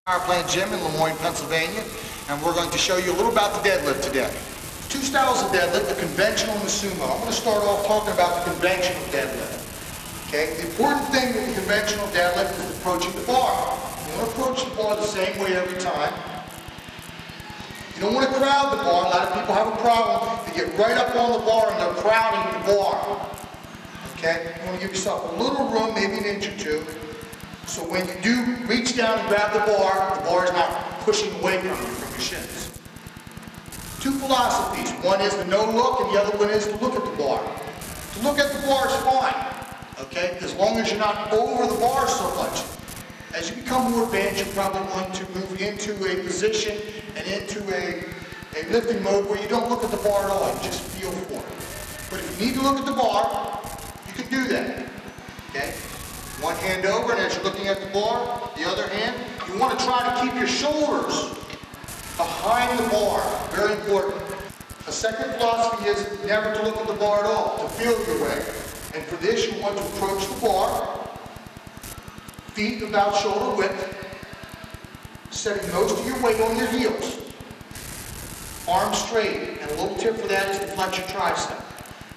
Power Plant gym in Lemoyne, Pennsylvania, and we're going to show you a little about the deadlift today. Two styles of deadlift, the conventional and the sumo. I'm going to start off talking about the conventional deadlift. Okay, the important thing with the conventional deadlift is approaching the bar. You want to approach the bar the same way every time. You don't want to crowd the bar. A lot of people have a problem. They get right up on the bar and they're crowding the bar. Okay, you want to give yourself a little room, maybe an inch or two. So when you do reach down and grab the bar is not pushing away from you, from your shins. Two philosophies. One is the no look and the other one is to look at the bar. To look at the bar is fine, okay, as long as you're not over the bar so much. As you become more advanced, you're probably going to move into a position and into a lifting mode where you don't look at the bar at all, you just feel for it. But if you need to look at the bar, you can do that, okay? One hand over, and as you're looking at the bar, the other hand, you want to try to keep your shoulders behind the bar. Very important. A second philosophy is never to look at the bar at all, to feel your way. And for this, you want to approach the bar, feet about shoulder width, setting most of your weight on your heels. Arms straight, and a little tip for that is to flex your tricep.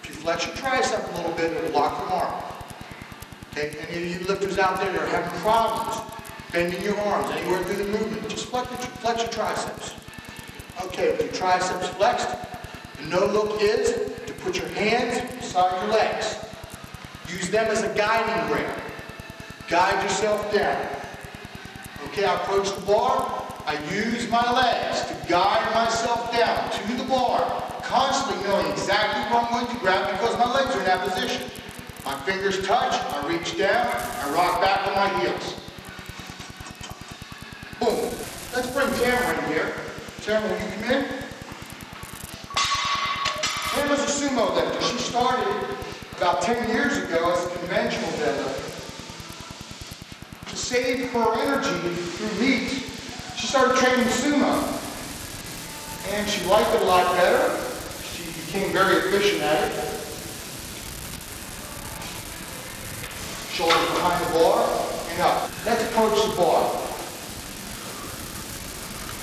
If you flex your tricep a little bit, it will lock your arm. Okay, any of you lifters out there that are having problems bending your arms anywhere through the movement, just flex your triceps. Okay, with your triceps flexed, the no look is to put your hands beside your legs. Use them as a guiding rail. Guide yourself down. Okay, I approach the bar. I use my legs to guide myself down to the bar, constantly knowing exactly what I'm going to grab because my legs are in that position. My fingers touch, I reach down, I rock back on my heels. Boom. Let's bring Tamara in here. Tamara, will you come in? Tamara's a sumo lifter. She started about 10 years ago as a conventional deadlifter. To save her energy through meet, she started training sumo. And she liked it a lot better. She became very efficient at it. Shoulders behind the bar and up. Let's approach the bar.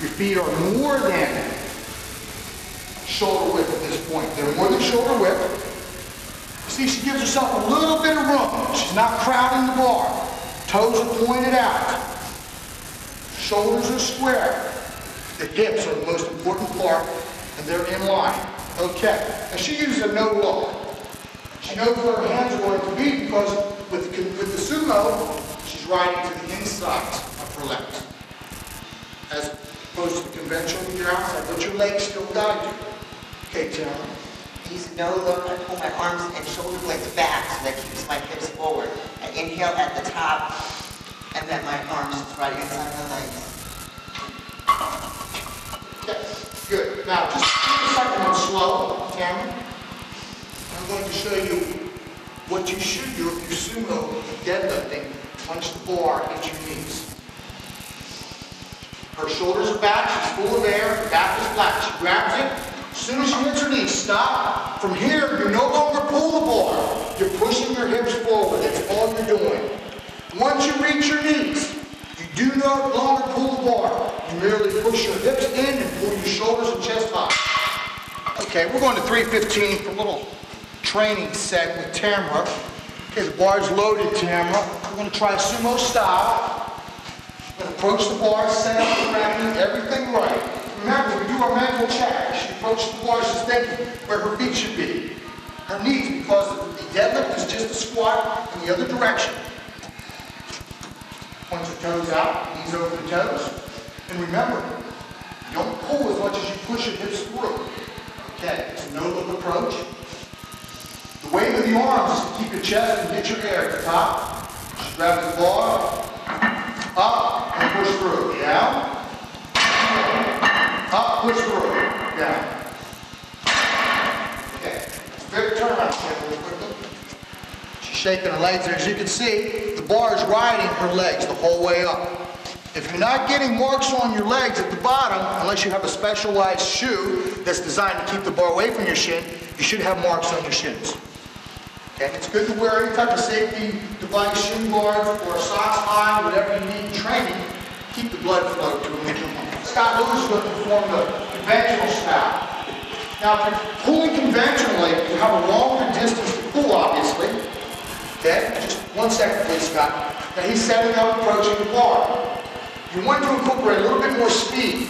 Your feet are more than shoulder width at this point. They're more than shoulder width. See, she gives herself a little bit of room. She's not crowding the bar. Toes are pointed out. Shoulders are square. The hips are the most important part, and they're in line. Okay. And she uses a no look. She knows where her hands are going to be because with the sumo, she's riding to the inside of her legs. As opposed to the conventional with your outside, but your legs still guide you. Okay, Taylor. Use no look. I pull my arms and shoulder blades back so that keeps my hips forward. I inhale at the top, and then my arms just right inside my legs. Okay, good. Now, just take a second and slow, Tamara. I'm going to show you what you should do if you're sumo deadlifting. Punch the bar at your knees. Her shoulders are back, she's full of air, her back is flat. She grabs it. As soon as she hits her knees, stop. From here, you no longer pull the bar. You're pushing your hips forward. That's all you're doing. Once you reach your knees, you do no longer pull the bar. You merely push your hips in and pull your shoulders and chest high. Okay, we're going to 315 for a little training set with Tamara. Okay, the bar's loaded, Tamara. We're going to try sumo style. We're going to approach the bar, set up the gravity, everything right. Remember, we do our mental check. She approaches the bar, she's thinking where her feet should be. Her knees, because the deadlift is just a squat in the other direction. Point your toes out, knees over the toes. And remember, don't pull as much as you push your hips through. Okay, it's a no-look approach. The weight of the arms is to keep your chest and get your air at the top. Just grab the bar, up, and push through. Down. Up, push through. Down. Okay. Big turnaround real quickly. She's shaking her legs there. As you can see, the bar is riding her legs the whole way up. If you're not getting marks on your legs at the bottom, unless you have a specialized shoe that's designed to keep the bar away from your shin, you should have marks on your shins. Okay, it's good to wear any type of safety device, shin guards, or socks high, whatever you need in training, keep the blood flow to him. Scott Lewis is going to perform the conventional style. Now, if you're pulling conventionally, you have a longer distance to pull, obviously. Okay? Just 1 second, please, Scott. Now, he's setting up, approaching the bar. You want to incorporate a little bit more speed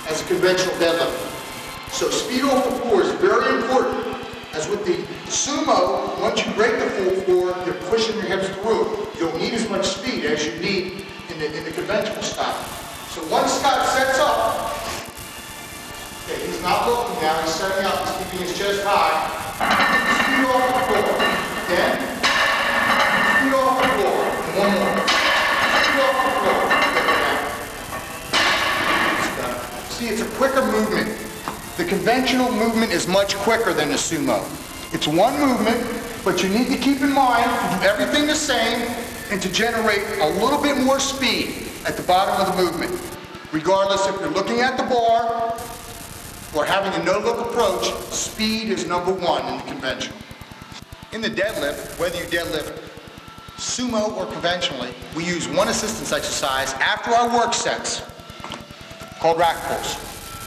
as a conventional deadlift. So speed off the floor is very important. As with the sumo, once you break the full floor, you're pushing your hips through. You don't need as much speed as you need in the conventional style. So once Scott sets up, okay, he's not looking now, he's setting up, he's keeping his chest high. Speed off the floor. Again. Speed off the floor. And one more. Speed off the floor. See, it's a quicker movement. The conventional movement is much quicker than the sumo. It's one movement, but you need to keep in mind to do everything the same and to generate a little bit more speed at the bottom of the movement. Regardless if you're looking at the bar or having a no-look approach, speed is number one in the conventional. In the deadlift, whether you deadlift sumo or conventionally, we use one assistance exercise after our work sets called rack pulls.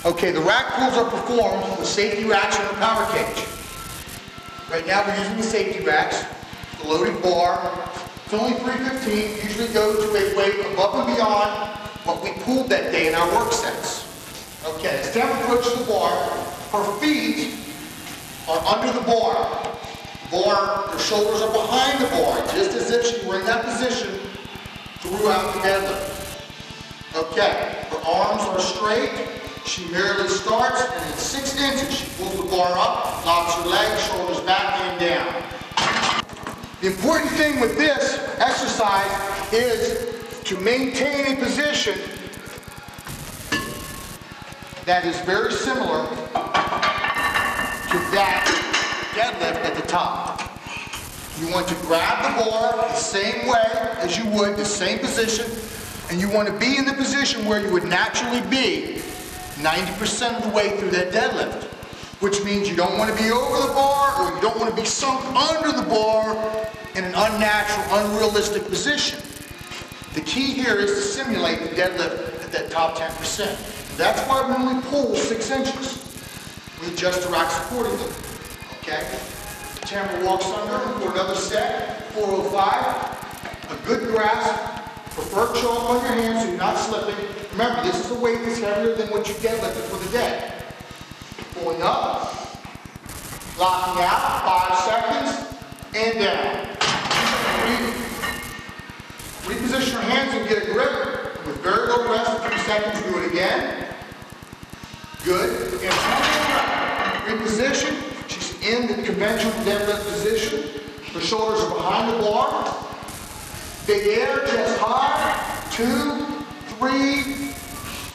Okay, the rack pulls are performed with safety racks and a power cage. Right now we're using the safety racks, the loaded bar. It's only 315, usually goes to a weight above and beyond what we pulled that day in our work sets. Okay, as Tam approaches the bar, her feet are under the bar. Her shoulders are behind the bar, just as if she were in that position throughout the deadlift. Okay, her arms are straight. She merely starts, and in 6 inches, she pulls the bar up, locks her legs, shoulders back and down. The important thing with this exercise is to maintain a position that is very similar to that deadlift at the top. You want to grab the bar the same way as you would, the same position, and you want to be in the position where you would naturally be 90% of the way through that deadlift, which means you don't want to be over the bar or you don't want to be sunk under the bar in an unnatural, unrealistic position. The key here is to simulate the deadlift at that top 10%. That's why when we pull 6 inches, we adjust the racks accordingly. Okay? Tamara walks under for another set, 405. A good grasp. Prefer choke on your hands so you're not slipping. Remember, this is a weight that's heavier than what you deadlifted for the day. Pulling up, locking out, 5 seconds, and down. Reposition your hands and get a grip. With very low rest for 3 seconds, do it again. Good. And reposition. She's in the conventional deadlift position. Her shoulders are behind the bar. Big air, chest high. 2, 3,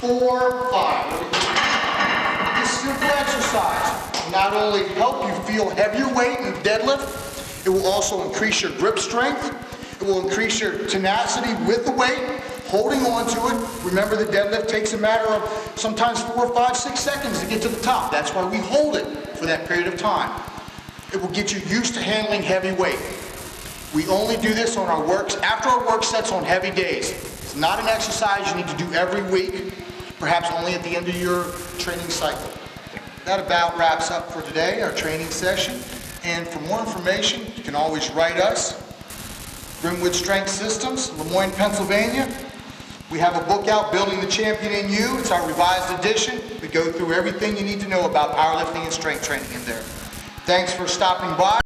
4, 5. This simple exercise will not only help you feel heavier weight in deadlift, it will also increase your grip strength. It will increase your tenacity with the weight, holding on to it. Remember, the deadlift takes a matter of sometimes 4, 5, 6 seconds to get to the top. That's why we hold it for that period of time. It will get you used to handling heavy weight. We only do this on our after our work sets on heavy days. It's not an exercise you need to do every week, perhaps only at the end of your training cycle. That about wraps up for today, our training session. And for more information, you can always write us. Grimwood Strength Systems, Lemoyne, Pennsylvania. We have a book out, Building the Champion in You. It's our revised edition. We go through everything you need to know about powerlifting and strength training in there. Thanks for stopping by.